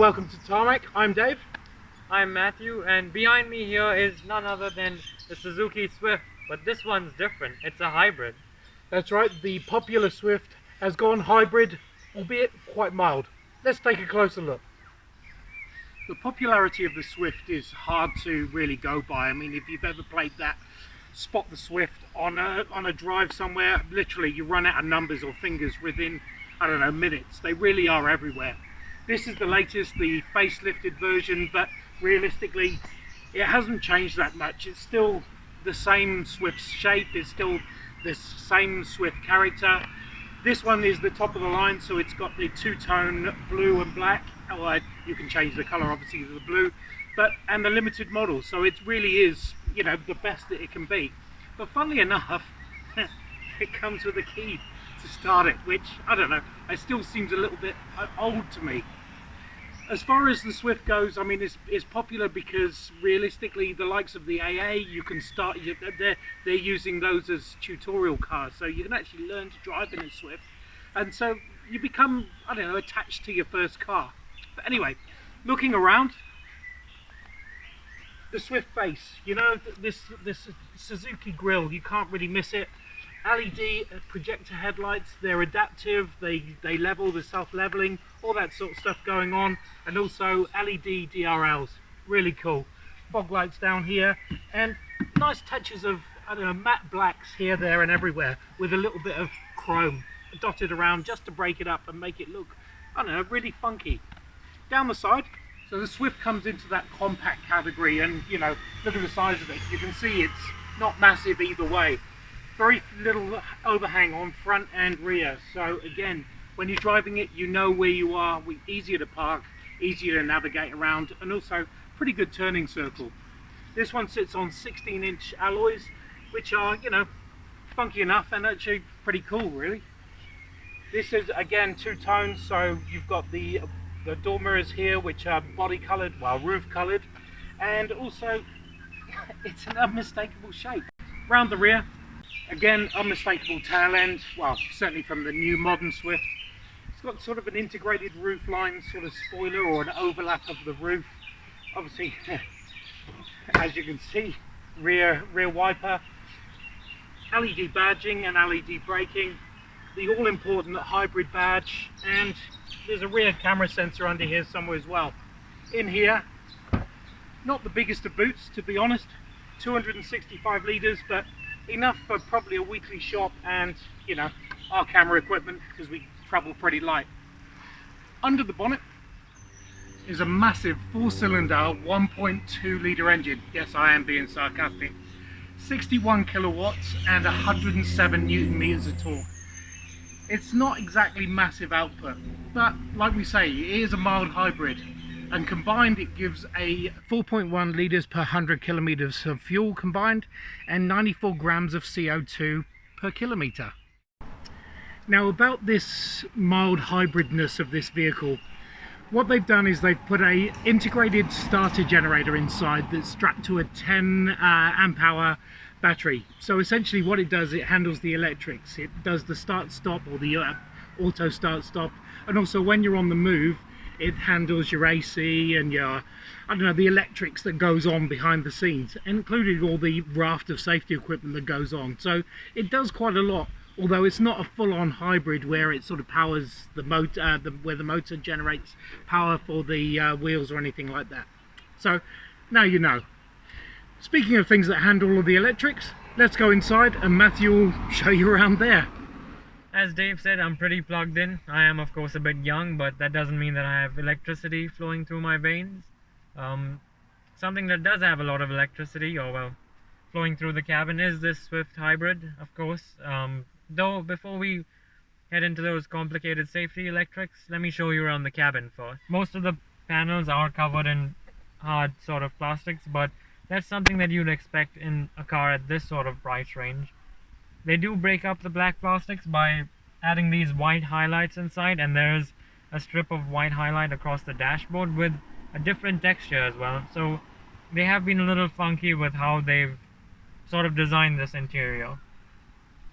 welcome to Tarmac. I'm Dave. I'm Matthew, and behind me here is none other than the Suzuki Swift, but this one's different. It's a hybrid. That's right, the popular Swift has gone hybrid, albeit quite mild. Let's take a closer look. The popularity of the Swift is hard to really go by. I mean, if you've ever played that spot the Swift on a drive somewhere, literally you run out of numbers or fingers within, I don't know, minutes. They really are everywhere. This is the latest, the facelifted version, but realistically it hasn't changed that much. It's still the same Swift shape, it's still the same Swift character. This one is the top of the line, so it's got the two-tone blue and black. Well, you can change the colour obviously to the blue, and the limited model, so it really is, you know, the best that it can be. But funnily enough, it comes with a key to start it, which, I don't know, it still seems a little bit old to me. As far as the Swift goes, I mean, it's popular because realistically the likes of the AA, you can start, they're using those as tutorial cars, so you can actually learn to drive in a Swift, and so you become, I don't know, attached to your first car. But anyway, looking around, the Swift base, you know, this Suzuki grille, you can't really miss it. LED projector headlights, they're adaptive, they level, the self-leveling, all that sort of stuff going on, and also LED DRLs, really cool. Fog lights down here, and nice touches of, I don't know, matte blacks here, there and everywhere, with a little bit of chrome dotted around just to break it up and make it look, I don't know, really funky. Down the side, so the Swift comes into that compact category, and you know, look at the size of it, you can see it's not massive either way. Very little overhang on front and rear, so again, when you're driving it, you know where you are, easier to park, easier to navigate around, and also pretty good turning circle. This one sits on 16-inch alloys, which are, you know, funky enough and actually pretty cool, really. This is again two-tone, so you've got the door mirrors here, which are body coloured, well, roof coloured, and also it's an unmistakable shape. Round the rear, again, unmistakable tail end, well, certainly from the new modern Swift. It's got sort of an integrated roof line, sort of spoiler, or an overlap of the roof. Obviously, as you can see, rear wiper, LED badging and LED braking, the all-important hybrid badge, and there's a rear camera sensor under here somewhere as well. In here, not the biggest of boots, to be honest, 265 litres, but enough for probably a weekly shop and, you know, our camera equipment, because we travel pretty light. Under the bonnet is a massive 4-cylinder 1.2 litre engine. Yes, I am being sarcastic. 61 kilowatts and 107 newton meters of torque. It's not exactly massive output, but like we say, it is a mild hybrid, and combined it gives a 4.1 litres per 100 kilometers of fuel combined and 94 grams of CO2 per kilometer. Now, about this mild hybridness of this vehicle, what they've done is they've put a integrated starter generator inside that's strapped to a 10 amp hour battery. So essentially what it does, it handles the electrics. It does the start stop, or the auto start stop, and also when you're on the move, it handles your AC and your, I don't know, the electrics that goes on behind the scenes, including all the raft of safety equipment that goes on. So it does quite a lot, although it's not a full-on hybrid where it sort of powers the motor, where the motor generates power for the wheels or anything like that. So now you know. Speaking of things that handle all the electrics, let's go inside and Matthew will show you around there. As Dave said, I'm pretty plugged in. I am, of course, a bit young, but that doesn't mean that I have electricity flowing through my veins. Something that does have a lot of electricity, or well, flowing through the cabin, is this Swift Hybrid, of course. Though, before we head into those complicated safety electrics, let me show you around the cabin first. Most of the panels are covered in hard sort of plastics, but that's something that you'd expect in a car at this sort of price range. They do break up the black plastics by adding these white highlights inside, and there's a strip of white highlight across the dashboard with a different texture as well. So they have been a little funky with how they've sort of designed this interior.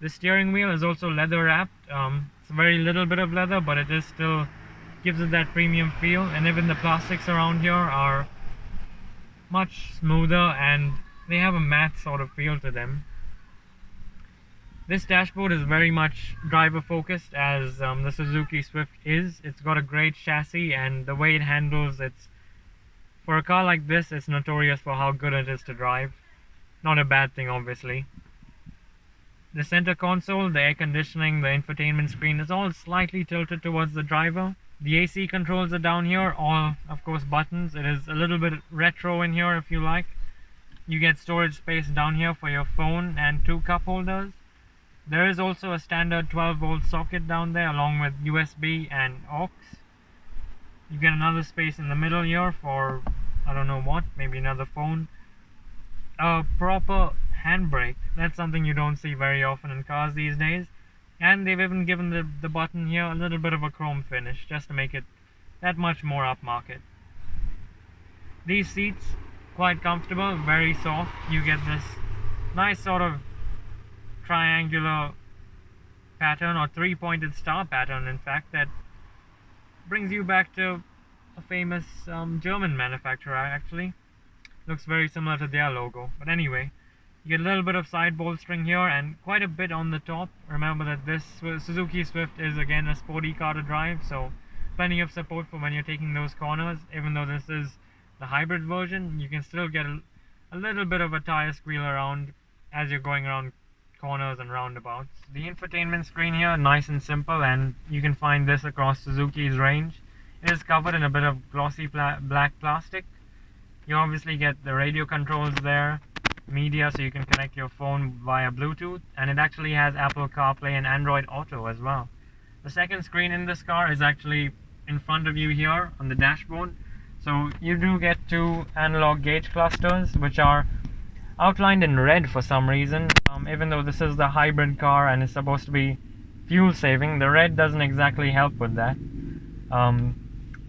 The steering wheel is also leather wrapped. It's a very little bit of leather, but it is still gives it that premium feel, and even the plastics around here are much smoother and they have a matte sort of feel to them. This dashboard is very much driver focused, as the Suzuki Swift is. It's got a great chassis, and the way it handles, for a car like this, it's notorious for how good it is to drive. Not a bad thing, obviously. The center console, the air conditioning, the infotainment screen is all slightly tilted towards the driver. The AC controls are down here, all of course buttons. It is a little bit retro in here if you like. You get storage space down here for your phone and 2 cup holders. There is also a standard 12-volt socket down there along with USB and aux. You get another space in the middle here for, I don't know what, maybe another phone. A proper handbrake, that's something you don't see very often in cars these days. And they've even given the button here a little bit of a chrome finish, just to make it that much more upmarket. These seats, quite comfortable, very soft. You get this nice sort of triangular pattern, or 3-pointed star pattern in fact, that brings you back to a famous German manufacturer actually. Looks very similar to their logo. But anyway, you get a little bit of side bolstering here and quite a bit on the top. Remember that this Suzuki Swift is again a sporty car to drive, so plenty of support for when you're taking those corners. Even though this is the hybrid version, you can still get a little bit of a tire squeal around as you're going around corners and roundabouts. The infotainment screen here, nice and simple, and you can find this across Suzuki's range. It is covered in a bit of glossy black plastic. You obviously get the radio controls there, media, so you can connect your phone via Bluetooth, and it actually has Apple CarPlay and Android Auto as well. The second screen in this car is actually in front of you here on the dashboard. So you do get 2 analog gauge clusters, which are outlined in red for some reason. Even though this is the hybrid car and is supposed to be fuel saving, the red doesn't exactly help with that.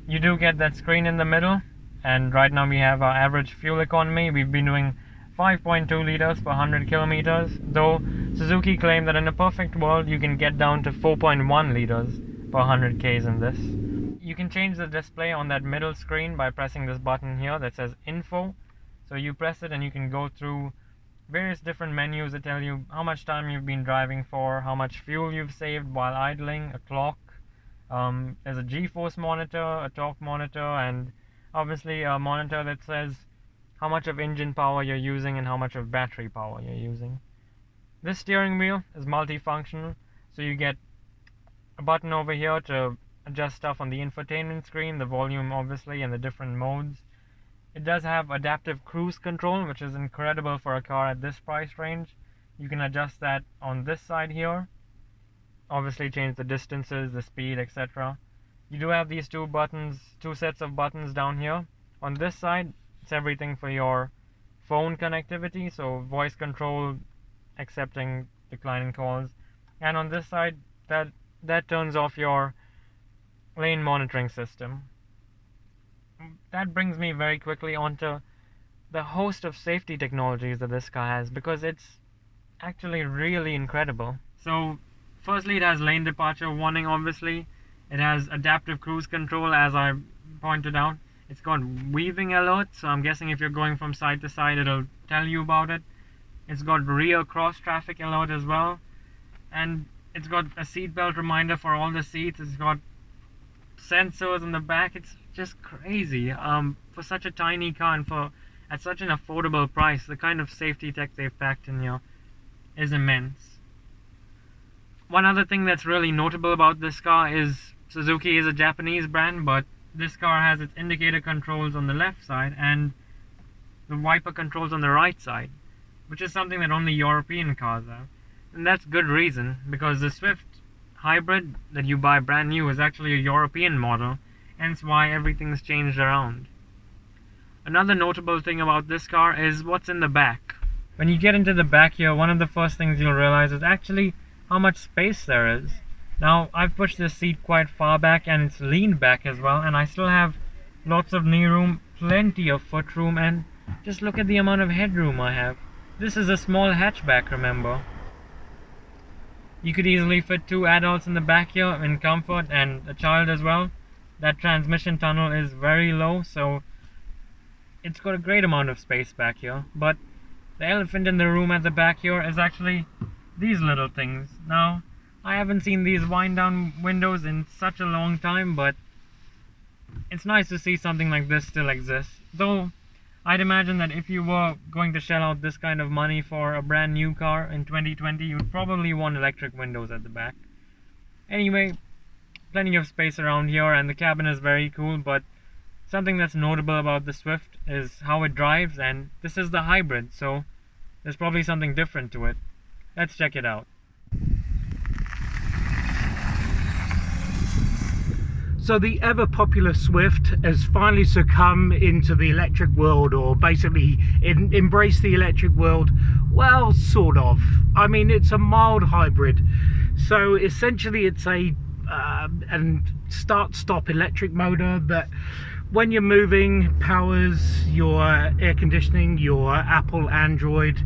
You do get that screen in the middle, and right now we have our average fuel economy. We've been doing 5.2 liters per 100 kilometers, though Suzuki claimed that in a perfect world you can get down to 4.1 liters per 100 k's in this. You can change the display on that middle screen by pressing this button here that says Info. So you press it and you can go through various different menus that tell you how much time you've been driving for, how much fuel you've saved while idling, a clock. There's a G-force monitor, a torque monitor, and obviously a monitor that says how much of engine power you're using and how much of battery power you're using. This steering wheel is multifunctional, so you get a button over here to adjust stuff on the infotainment screen, the volume obviously, and the different modes. It does have adaptive cruise control, which is incredible for a car at this price range. You can adjust that on this side here. Obviously change the distances, the speed, etc. You do have these 2 sets of buttons down here. On this side, it's everything for your phone connectivity, so voice control, accepting declining calls. And on this side, that turns off your lane monitoring system. That brings me very quickly onto the host of safety technologies that this car has, because it's actually really incredible. So firstly, it has lane departure warning, obviously. It has adaptive cruise control, as I pointed out. It's got weaving alert, so I'm guessing if you're going from side to side, it'll tell you about it. It's got rear cross traffic alert as well. And it's got a seatbelt reminder for all the seats. It's got sensors in the back. It's just crazy. For such a tiny car and at such an affordable price, the kind of safety tech they've packed in here is immense. One other thing that's really notable about this car is Suzuki is a Japanese brand, but this car has its indicator controls on the left side and the wiper controls on the right side, which is something that only European cars have. And that's good reason, because the Swift Hybrid that you buy brand new is actually a European model, hence why everything's changed around. Another notable thing about this car is what's in the back. When you get into the back here, one of the first things you'll realize is actually how much space there is. Now, I've pushed this seat quite far back and it's leaned back as well, and I still have lots of knee room, plenty of foot room, and just look at the amount of headroom I have. This is a small hatchback, remember. You could easily fit 2 adults in the back here in comfort, and a child as well. that transmission tunnel is very low, so it's got a great amount of space back here. But the elephant in the room at the back here is actually these little things. Now, I haven't seen these wind down windows in such a long time, but it's nice to see something like this still exist. Though I'd imagine that if you were going to shell out this kind of money for a brand new car in 2020, you'd probably want electric windows at the back. Anyway, plenty of space around here, and the cabin is very cool, but something that's notable about the Swift is how it drives, and this is the hybrid, so there's probably something different to it. Let's check it out. So the ever popular Swift has finally succumbed into the electric world, or basically embraced the electric world. Well, sort of. I mean, it's a mild hybrid. So essentially it's a start-stop electric motor that when you're moving powers your air conditioning, your Apple Android,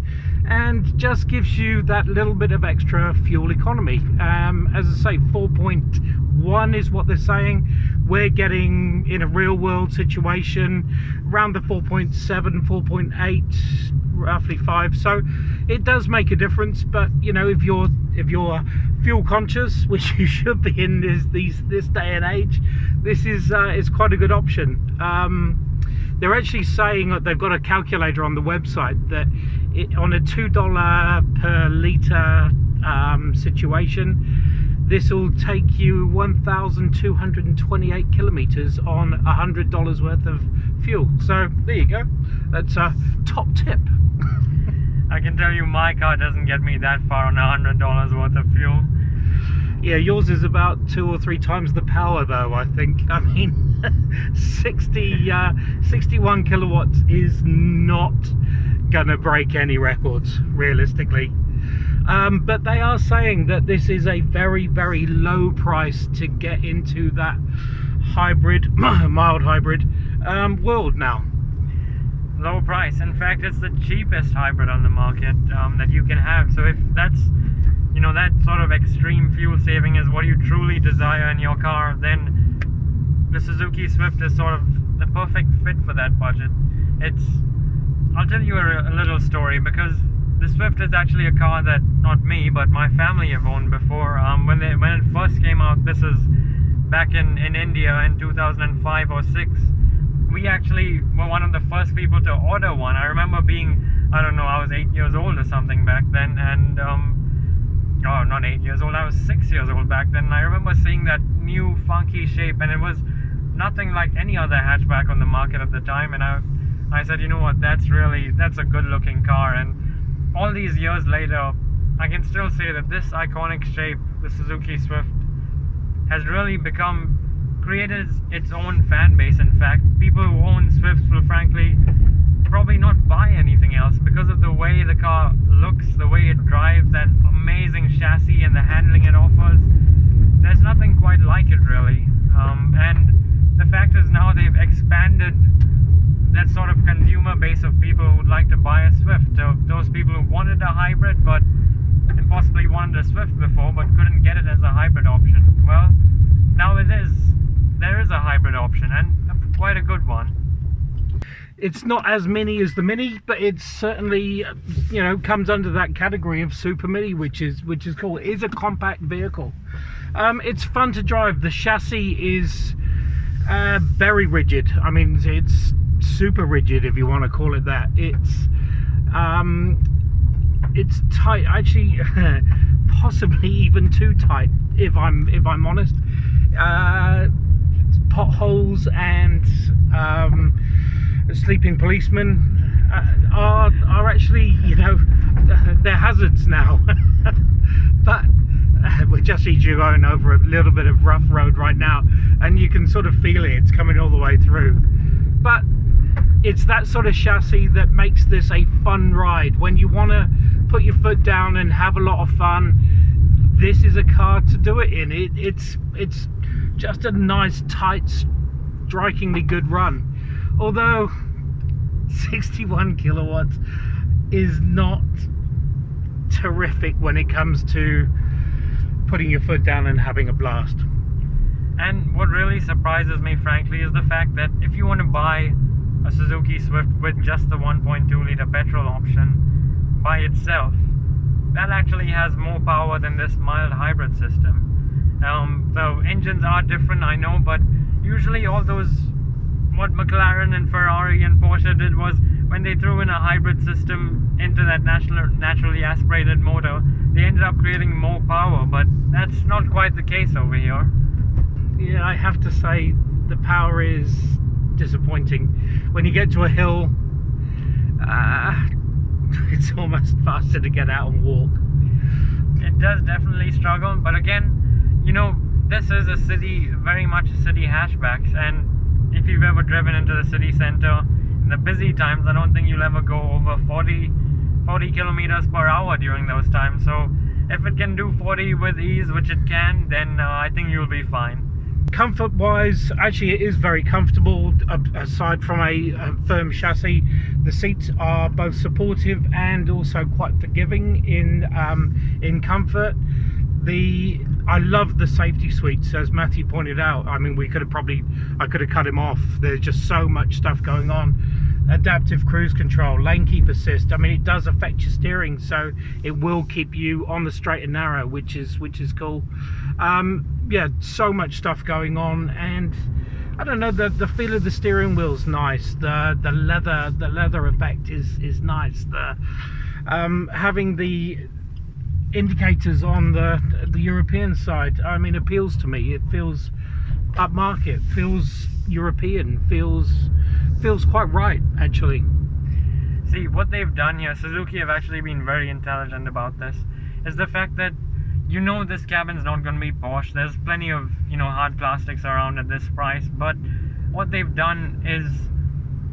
and just gives you that little bit of extra fuel economy. As I say, 4.1 is what they're saying. We're getting, in a real world situation, around the 4.7, 4.8, roughly 5. So it does make a difference, but you know, if you're fuel conscious, which you should be in this day and age, this is quite a good option. They're actually saying that they've got a calculator on the website that on a $2 per litre situation, this will take you 1,228 kilometers on $100 worth of fuel. So there you go. That's a top tip. I can tell you my car doesn't get me that far on $100 worth of fuel. Yeah, yours is about 2 or 3 times the power though, I think. I mean, 61 kilowatts is not gonna break any records, realistically. But they are saying that this is a very, very low price to get into that hybrid, mild hybrid world now. Low price. In fact, it's the cheapest hybrid on the market that you can have. So if that's, you know, that sort of extreme fuel saving is what you truly desire in your car, then the Suzuki Swift is sort of the perfect fit for that budget. I'll tell you a little story, because the Swift is actually a car that not me but my family have owned before. When it first came out, this is back in India in 2005 or 6. We actually were one of the first people to order one. I remember being, I don't know, I was 8 years old or something back then, and oh, not 8 years old, I was 6 years old back then. And I remember seeing that new funky shape, and it was nothing like any other hatchback on the market at the time. And I said, you know what, that's a good looking car. And all these years later, I can still say that this iconic shape, the Suzuki Swift, has really created its own fan base. In fact, people who own Swifts will frankly probably not buy anything else because of the way the car looks, the way it drives, that amazing chassis and the handling it offers. There's nothing quite like it, really. And the fact is now they've expanded that sort of consumer base of people who would like to buy a Swift. Those people who wanted a hybrid and possibly wanted a Swift before but couldn't get it as a hybrid option. Well, now there is a hybrid option, and quite a good one. It's not as mini as the Mini, but it's certainly, you know, comes under that category of Supermini, which is cool. It is a compact vehicle. It's fun to drive. The chassis is very rigid. I mean, it's super rigid, if you want to call it that. It's tight, actually, possibly even too tight, if I'm honest. Potholes and sleeping policemen are actually, you know, they're hazards now. But we're just going over a little bit of rough road right now, and you can sort of feel it's coming all the way through. But it's that sort of chassis that makes this a fun ride. When you want to put your foot down and have a lot of fun, this is a car to do it in. It's just a nice, tight, strikingly good run. Although 61 kilowatts is not terrific when it comes to putting your foot down and having a blast. And what really surprises me, frankly, is the fact that if you want to buy a Suzuki Swift with just the 1.2 litre petrol option by itself, that actually has more power than this mild hybrid system. The engines are different, I know, but usually all those, what McLaren and Ferrari and Porsche did was, when they threw in a hybrid system into that naturally aspirated motor, they ended up creating more power, but that's not quite the case over here. Yeah, I have to say the power is disappointing. When you get to a hill, it's almost faster to get out and walk. It does definitely struggle, but again, you know, this is a city, very much a city hatchback, and if you've ever driven into the city center in the busy times, I don't think you'll ever go over 40 kilometers per hour during those times. So if it can do 40 with ease, which it can, then I think you'll be fine. Comfort wise, actually it is very comfortable. Aside from a firm chassis, the seats are both supportive and also quite forgiving in comfort. I love the safety suites, as Matthew pointed out. I mean, I could have cut him off. There's just so much stuff going on. Adaptive cruise control, lane keep assist. I mean, it does affect your steering, so it will keep you on the straight and narrow, which is cool. Yeah, so much stuff going on, and I don't know, the feel of the steering wheel's nice. The leather effect is nice. Having the indicators on the European side, I mean, appeals to me. It feels upmarket, feels European, feels quite right, actually. See, what they've done here, Suzuki have actually been very intelligent about this, is the fact that, you know, this cabin's not going to be Porsche. There's plenty of, you know, hard plastics around at this price, but what they've done is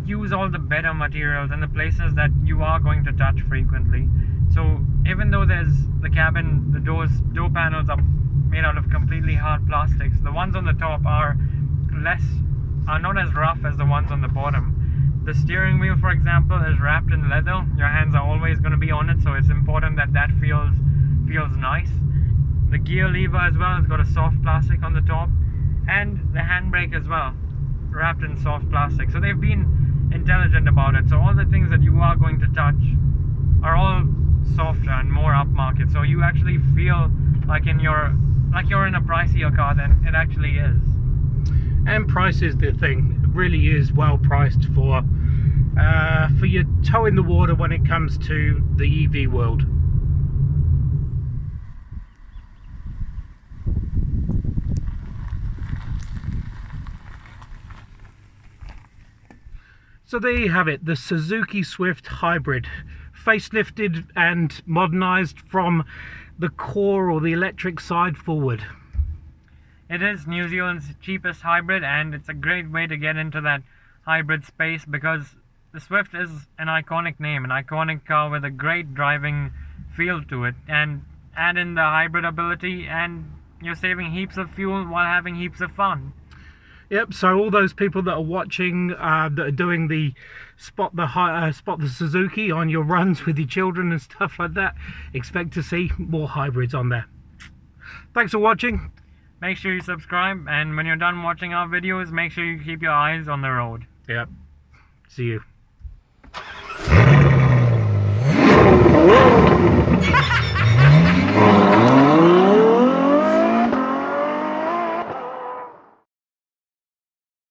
use all the better materials in the places that you are going to touch frequently. So even though there's the cabin, the door panels are made out of completely hard plastics, the ones on the top are not as rough as the ones on the bottom. The steering wheel, for example, is wrapped in leather. Your hands are always going to be on it, so it's important that feels nice. The gear lever as well has got a soft plastic on the top, and the handbrake as well, wrapped in soft plastic. So they've been intelligent about it. So all the things that you are going to touch are all softer and more upmarket. So you actually feel like you're in a pricier car than it actually is. And price is the thing. It really is well priced for your toe in the water when it comes to the EV world. So there you have it, the Suzuki Swift Hybrid, facelifted and modernized from the core or the electric side forward. It is New Zealand's cheapest hybrid, and it's a great way to get into that hybrid space because the Swift is an iconic name, an iconic car with a great driving feel to it, and add in the hybrid ability and you're saving heaps of fuel while having heaps of fun. Yep, so all those people that are watching, that are doing the spot the Suzuki on your runs with your children and stuff like that, expect to see more hybrids on there. Thanks for watching. Make sure you subscribe, and when you're done watching our videos, make sure you keep your eyes on the road. Yep, see you.